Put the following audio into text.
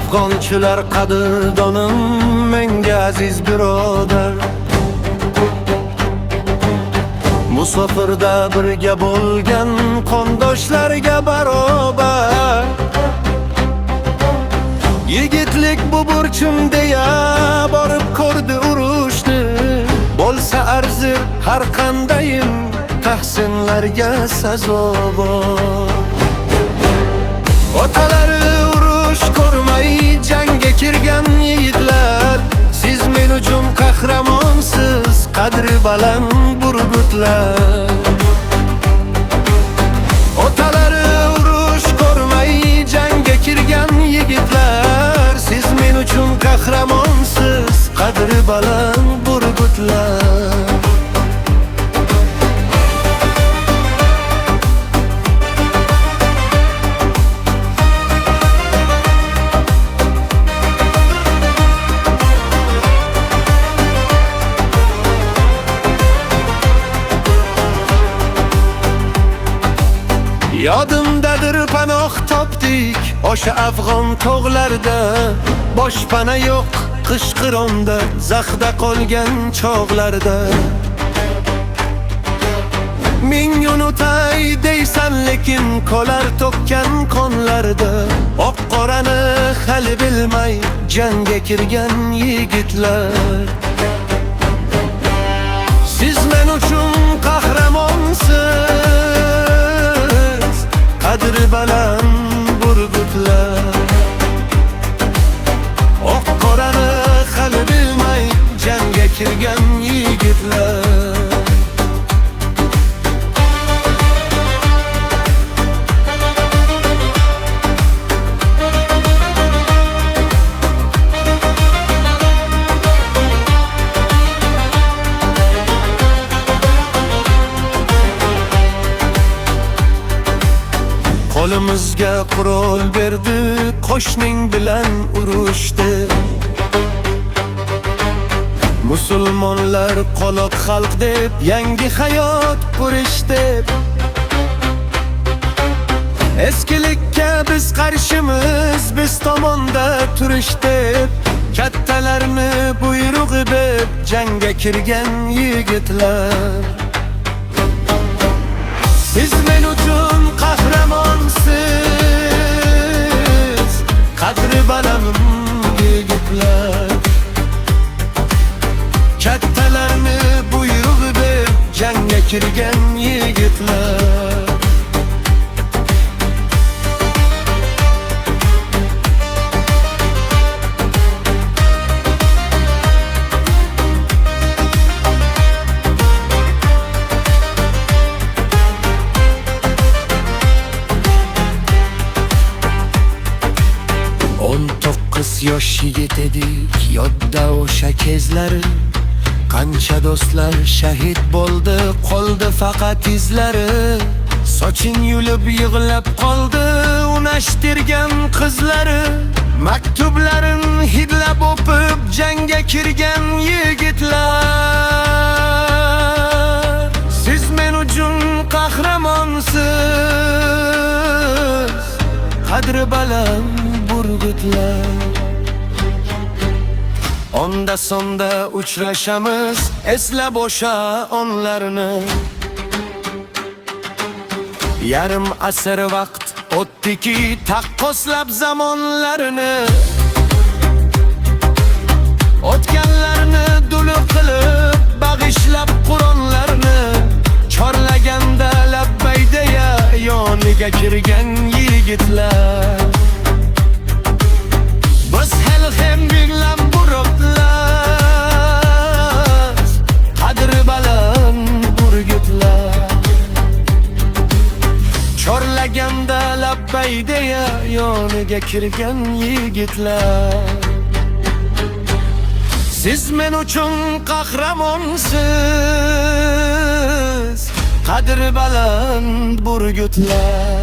Afg'onchilar qadrdonim, menga aziz birodar. Musofirda birga bo'lgan qondoshlarga barobar. Yigitlik bu burchim deya borib ko'rdi urushni. Bo'lsa arzi har qandayin tahsinlarga sazovor. Otalari urush ko'rmay jangga kirgan yigitlar, siz men uchun qahramonsiz, qadri baland burgutlar. Otalari urush ko'rmay jangga kirgan yigitlar, siz men uchun qahramonsiz, qadri baland burgutlar. Yodimdadir panoh topdik o'sha afg'on tog'larda, boshpana yo'q qishqironda, zaxda qolgan chog'larda. Ming unutay deysan lekin qolar to'kkan qonlarda, oq qorani hali bilmay jangga kirgan yigitlar. Siz men uchun qahramonsiz, qadri baland burgutlar. Oq qorani hali bilmay jangga kirgan yigitlar. Qo'limizga qurol berdi, qo'shning bilan urushdi. Musulmonlar qoloq xalq deb yangi hayot qurishdi. Eskilikka biz qarshimiz, biz tomonda turishdi. Kattalarni buyrug'i deb jangga kirgan yigitlar. Siz men uchun qahramonsiz, qadri baland yigitlar. Kattalarni buyrug'i deb jangga kirgan yigitlar. Yosh yigit edik, yodda o'sha kezlari. Qancha do'stlar shahid bo'ldi, qoldi faqat izlari. Soching yulib yig'lab qoldi unashtirgan qizlari. Maktublarin hidlab o'pib jangga kirgan yigitlar. Siz men uchun qahramonsiz, qadri baland burgutlar. Onda sonda uchrashamiz, eslab o'sha onlarni. Yarim asr vaqt o'tdiki, taqqoslab zamonlarini. O'tganlarni duli qilib, bag'ishlab Qur'onlarni. Chorlaganda labbay deya yoniga kirgan yigitlar. Biz hali ham bilan burgutlar, qadri baland burgutlar. Chorlaganda labbay deya yoniga kirgan yigitlar. Siz men uchun qahramonsiz, qadri baland burgutlar.